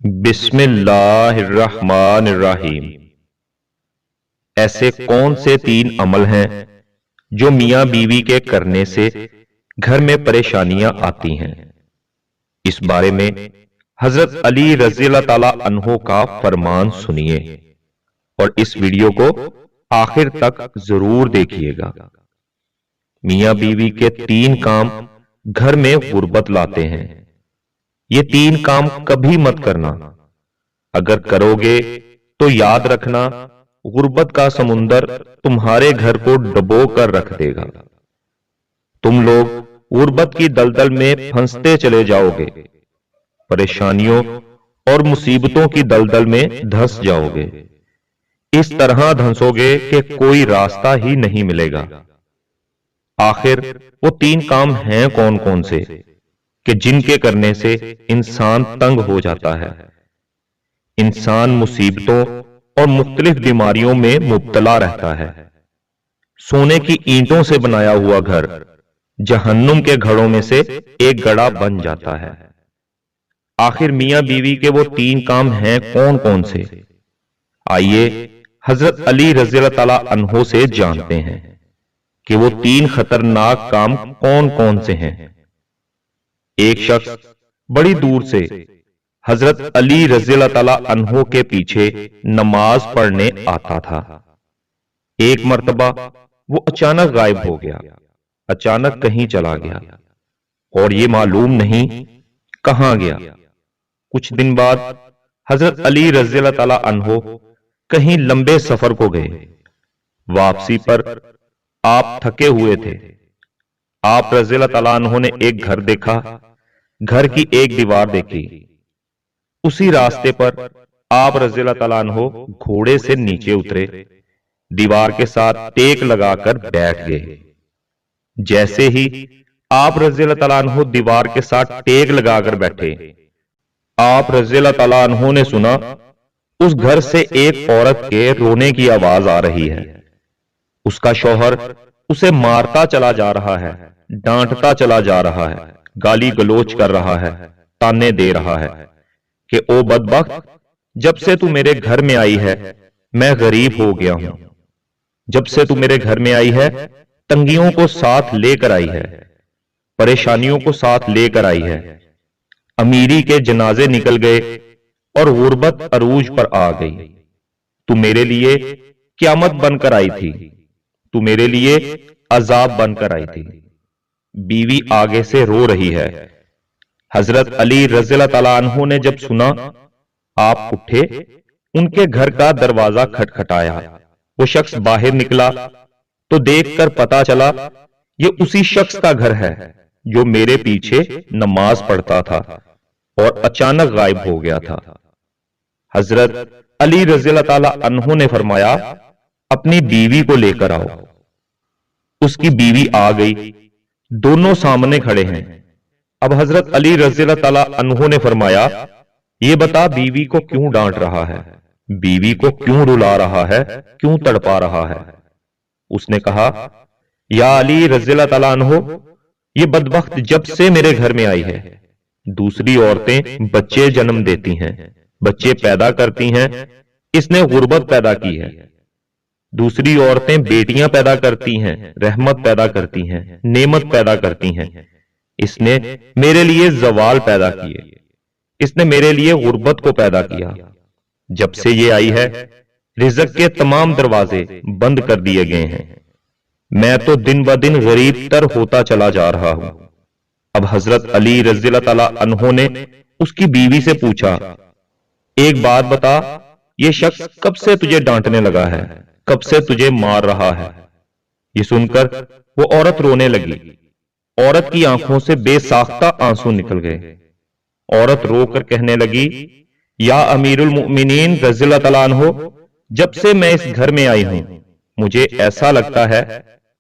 بسم اللہ الرحمن الرحیم۔ ایسے کون سے تین عمل ہیں جو میاں بیوی کے کرنے سے گھر میں پریشانیاں آتی ہیں؟ اس بارے میں حضرت علی رضی اللہ تعالی عنہ کا فرمان سنیے اور اس ویڈیو کو آخر تک ضرور دیکھیے گا۔ میاں بیوی کے تین کام گھر میں غربت لاتے ہیں۔ یہ تین کام کبھی مت کرنا۔ اگر کرو گے تو یاد رکھنا غربت کا سمندر تمہارے گھر کو ڈبو کر رکھ دے گا۔ تم لوگ غربت کی دلدل میں پھنستے چلے جاؤ گے، پریشانیوں اور مصیبتوں کی دلدل میں دھس جاؤ گے۔ اس طرح دھنسو گے کہ کوئی راستہ ہی نہیں ملے گا۔ آخر وہ تین کام ہیں کون کون سے کہ جن کے کرنے سے انسان تنگ ہو جاتا ہے؟ انسان مصیبتوں اور مختلف بیماریوں میں مبتلا رہتا ہے۔ سونے کی اینٹوں سے بنایا ہوا گھر جہنم کے گھڑوں میں سے ایک گڑا بن جاتا ہے۔ آخر میاں بیوی کے وہ تین کام ہیں کون کون سے؟ آئیے حضرت علی رضی اللہ تعالی عنہ سے جانتے ہیں کہ وہ تین خطرناک کام کون کون سے ہیں۔ ایک شخص بڑی دور سے حضرت علی رضی اللہ تعالی عنہ کے پیچھے نماز پڑھنے آتا تھا۔ ایک مرتبہ وہ اچانک غائب ہو گیا، اچانک کہیں چلا گیا اور یہ معلوم نہیں کہاں گیا۔ کچھ دن بعد حضرت علی رضی اللہ تعالی عنہ کہیں لمبے سفر کو گئے۔ واپسی پر آپ تھکے ہوئے تھے۔ آپ رضی اللہ تعالیٰ عنہ نے ایک گھر دیکھا، گھر کی ایک دیوار دیکھی۔ اسی راستے پر آپ رضی اللہ تعالیٰ عنہ گھوڑے سے نیچے اترے، دیوار کے ساتھ ٹیک لگا کر بیٹھ گئے۔ جیسے ہی آپ رضی اللہ تعالیٰ عنہ دیوار کے ساتھ ٹیک لگا کر بیٹھے، آپ رضی اللہ تعالیٰ عنہ نے سنا اس گھر سے ایک عورت کے رونے کی آواز آ رہی ہے۔ اس کا شوہر اسے مارتا چلا جا رہا ہے، ڈانٹتا چلا جا رہا ہے، گالی گلوچ کر رہا ہے، تانے دے رہا ہے کہ او بدبخت، جب سے تو میرے گھر میں آئی ہے میں غریب ہو گیا ہوں۔ جب سے تو میرے گھر میں آئی ہے تنگیوں کو ساتھ لے کر آئی ہے، پریشانیوں کو ساتھ لے کر آئی ہے۔ امیری کے جنازے نکل گئے اور غربت عروج پر آ گئی۔ تو میرے لیے قیامت بن کر آئی تھی، تو میرے لیے عذاب بن کر آئی تھی۔ بیوی آگے سے رو رہی ہے۔ حضرت علی رضی اللہ تعالیٰ عنہ نے جب سنا، آپ اٹھے، ان کے گھر کا دروازہ کھٹکھٹایا۔ وہ شخص باہر نکلا تو دیکھ کر پتا چلا یہ اسی شخص کا گھر ہے جو میرے پیچھے نماز پڑھتا تھا اور اچانک غائب ہو گیا تھا۔ حضرت علی رضی اللہ تعالیٰ عنہ نے فرمایا، اپنی بیوی کو لے کر آؤ۔ اس کی بیوی آ گئی، دونوں سامنے کھڑے ہیں۔ اب حضرت علی رضی اللہ تعالیٰ عنہ نے فرمایا، یہ بتا بیوی کو کیوں ڈانٹ رہا ہے، بیوی کو کیوں رلا رہا ہے، کیوں تڑپا رہا ہے؟ اس نے کہا، یا علی رضی اللہ تعالیٰ عنہ، یہ بدبخت جب سے میرے گھر میں آئی ہے دوسری عورتیں بچے جنم دیتی ہیں، بچے پیدا کرتی ہیں، اس نے غربت پیدا کی ہے۔ دوسری عورتیں بیٹیاں پیدا کرتی ہیں، رحمت پیدا کرتی ہیں، نعمت پیدا کرتی ہیں، اس نے میرے لیے زوال پیدا کیے، اس نے میرے لیے غربت کو پیدا کیا۔ جب سے یہ آئی ہے رزق کے تمام دروازے بند کر دیے گئے ہیں، میں تو دن بدن غریب تر ہوتا چلا جا رہا ہوں۔ اب حضرت علی رضی اللہ تعالیٰ عنہ نے اس کی بیوی سے پوچھا، ایک بات بتا، یہ شخص کب سے تجھے ڈانٹنے لگا ہے، کب سے تجھے مار رہا ہے؟ یہ سن کر وہ عورت رونے لگی۔ عورت کی آنکھوں سے بے ساختہ آنسو نکل گئے۔ عورت رو کر کہنے لگی، یا امیر المؤمنین رضی اللہ تعالیٰ عنہ، جب سے میں اس گھر میں آئی ہوں مجھے ایسا لگتا ہے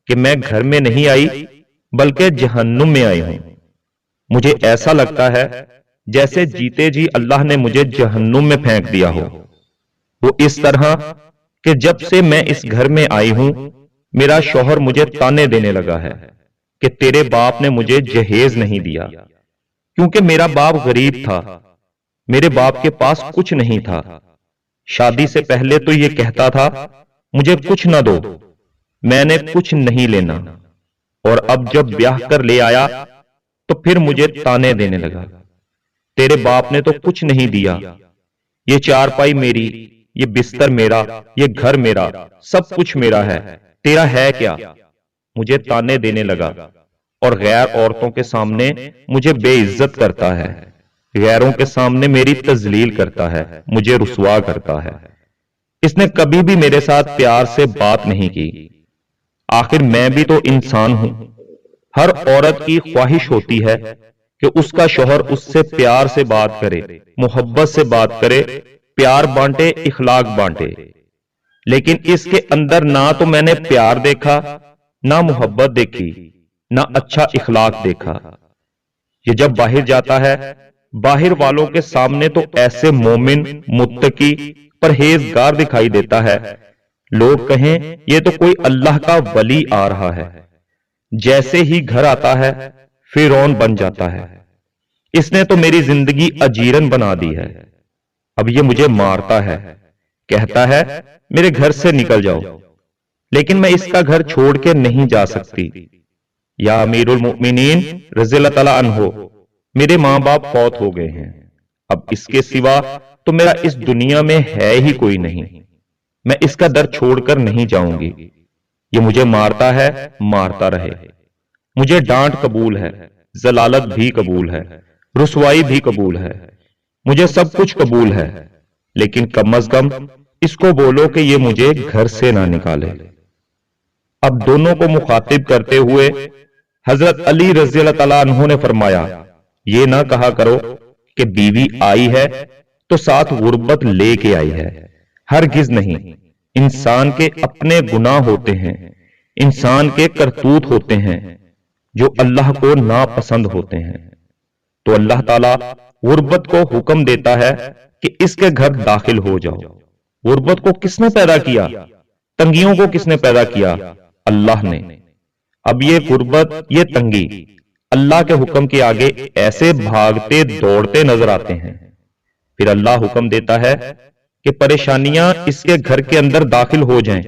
کہ میں گھر میں نہیں آئی بلکہ جہنم میں آئی ہوں۔ مجھے ایسا لگتا ہے جیسے جیتے جی اللہ نے مجھے جہنم میں پھینک دیا ہو۔ وہ اس طرح کہ جب سے میں اس گھر میں آئی ہوں میرا شوہر مجھے تانے دینے لگا ہے کہ تیرے باپ نے مجھے جہیز نہیں دیا، کیونکہ میرا باپ غریب تھا، میرے باپ کے پاس کچھ نہیں تھا. شادی سے پہلے تو یہ کہتا تھا مجھے کچھ نہ دو، میں نے کچھ نہیں لینا، اور اب جب بیاہ کر لے آیا تو پھر مجھے تانے دینے لگا. تیرے باپ نے تو کچھ نہیں دیا، یہ چارپائی میری، یہ بستر میرا، یہ گھر میرا، سب کچھ میرا ہے، تیرا ہے کیا؟ مجھے تانے دینے لگا اور غیر عورتوں کے سامنے مجھے بے عزت کرتا ہے، غیروں کے سامنے میری تذلیل کرتا ہے، مجھے رسوا کرتا ہے. اس نے کبھی بھی میرے ساتھ پیار سے بات نہیں کی. آخر میں بھی تو انسان ہوں. ہر عورت کی خواہش ہوتی ہے کہ اس کا شوہر اس سے پیار سے بات کرے، محبت سے بات کرے، پیار بانٹے، اخلاق بانٹے. لیکن اس کے اندر نہ تو میں نے پیار دیکھا، نہ محبت دیکھی، نہ اچھا اخلاق دیکھا. یہ جب باہر جاتا ہے، باہر والوں کے سامنے تو ایسے مومن، متقی، پرہیزگار دکھائی دیتا ہے، لوگ کہیں یہ تو کوئی اللہ کا ولی آ رہا ہے. جیسے ہی گھر آتا ہے فرعون بن جاتا ہے. اس نے تو میری زندگی اجیرن بنا دی ہے. اب یہ مجھے مارتا ہے، کہتا ہے میرے گھر سے نکل جاؤ، لیکن میں اس کا گھر چھوڑ کے نہیں جا سکتی. یا امیر المؤمنین رضی اللہ تعالیٰ عنہ، میرے ماں باپ فوت ہو گئے ہیں، اب اس کے سوا تو میرا اس دنیا میں ہے ہی کوئی نہیں. میں اس کا در چھوڑ کر نہیں جاؤں گی. یہ مجھے مارتا ہے، مارتا رہے. مجھے ڈانٹ قبول ہے، ذلالت بھی قبول ہے، رسوائی بھی قبول ہے، مجھے سب کچھ قبول ہے، لیکن کم از کم اس کو بولو کہ یہ مجھے گھر سے نہ نکالے. اب دونوں کو مخاطب کرتے ہوئے حضرت علی رضی اللہ تعالیٰ عنہ نے فرمایا، یہ نہ کہا کرو کہ بیوی آئی ہے تو ساتھ غربت لے کے آئی ہے. ہرگز نہیں. انسان کے اپنے گناہ ہوتے ہیں، انسان کے کرتوت ہوتے ہیں جو اللہ کو ناپسند ہوتے ہیں. تو اللہ تعالیٰ غربت کو حکم دیتا ہے کہ اس کے گھر داخل ہو جاؤ. غربت کو کس نے پیدا کیا؟ تنگیوں کو کس نے پیدا کیا؟ اللہ نے. اب یہ غربت، یہ تنگی اللہ کے حکم کے آگے ایسے بھاگتے دوڑتے نظر آتے ہیں. پھر اللہ حکم دیتا ہے کہ پریشانیاں اس کے گھر کے اندر داخل ہو جائیں،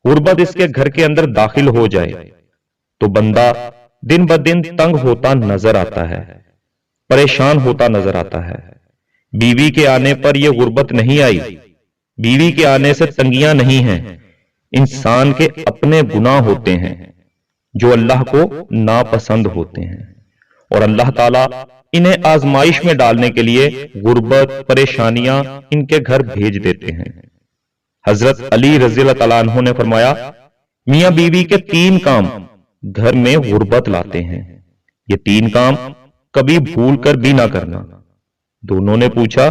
غربت اس کے گھر کے اندر داخل ہو جائے تو بندہ دن بدن تنگ ہوتا نظر آتا ہے، پریشان ہوتا نظر آتا ہے. بیوی کے آنے پر یہ غربت نہیں آئی، بیوی کے آنے سے تنگیاں نہیں ہیں، انسان کے اپنے گناہ ہوتے ہیں جو اللہ کو ناپسند ہوتے ہیں، اور اللہ تعالیٰ انہیں آزمائش میں ڈالنے کے لیے غربت، پریشانیاں ان کے گھر بھیج دیتے ہیں. حضرت علی رضی اللہ تعالیٰ عنہ نے فرمایا، میاں بیوی کے 3 کام گھر میں غربت لاتے ہیں. یہ 3 کام کبھی بھول کر بھی نہ کرنا. دونوں نے پوچھا،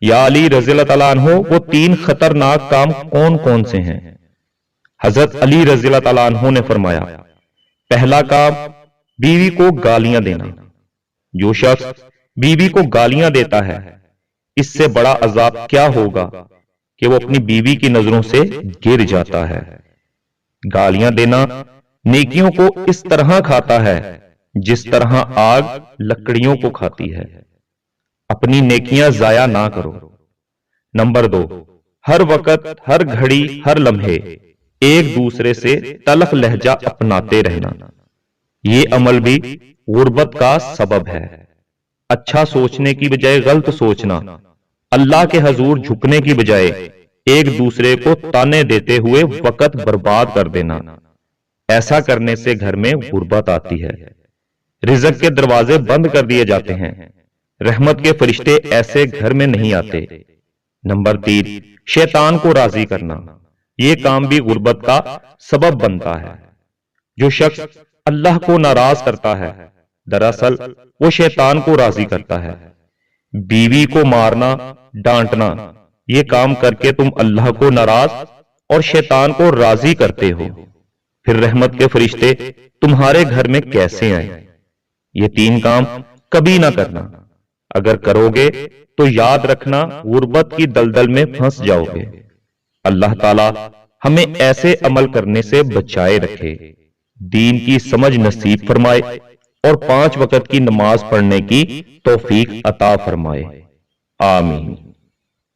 یا علی رضی اللہ تعالیٰ عنہ وہ 3 خطرناک کام کون کون سے ہیں؟ حضرت علی رضی اللہ تعالیٰ عنہ نے فرمایا، پہلا کام بیوی کو گالیاں دینا. جو شخص بیوی کو گالیاں دیتا ہے اس سے بڑا عذاب کیا ہوگا کہ وہ اپنی بیوی کی نظروں سے گر جاتا ہے. گالیاں دینا نیکیوں کو اس طرح کھاتا ہے جس طرح آگ لکڑیوں کو کھاتی ہے. اپنی نیکیاں ضائع نہ کرو. نمبر 2، ہر وقت، ہر گھڑی، ہر لمحے ایک دوسرے سے تلخ لہجہ اپناتے رہنا. یہ عمل بھی غربت کا سبب ہے. اچھا سوچنے کی بجائے غلط سوچنا، اللہ کے حضور جھکنے کی بجائے ایک دوسرے کو تانے دیتے ہوئے وقت برباد کر دینا، ایسا کرنے سے گھر میں غربت آتی ہے. رزق کے دروازے بند کر دیے جاتے ہیں. رحمت کے فرشتے ایسے گھر میں نہیں آتے. نمبر 3، شیطان کو راضی کرنا. یہ کام بھی غربت کا سبب بنتا ہے. جو شخص اللہ کو ناراض کرتا ہے دراصل وہ شیطان کو راضی کرتا ہے. بیوی کو مارنا، ڈانٹنا، یہ کام کر کے تم اللہ کو ناراض اور شیطان کو راضی کرتے ہو. پھر رحمت کے فرشتے تمہارے گھر میں کیسے آئیں؟ یہ 3 کام کبھی نہ کرنا. اگر کرو گے تو یاد رکھنا غربت کی دلدل میں پھنس جاؤ گے. اللہ تعالی ہمیں ایسے عمل کرنے سے بچائے رکھے، دین کی سمجھ نصیب فرمائے اور 5 وقت کی نماز پڑھنے کی توفیق عطا فرمائے. آمین۔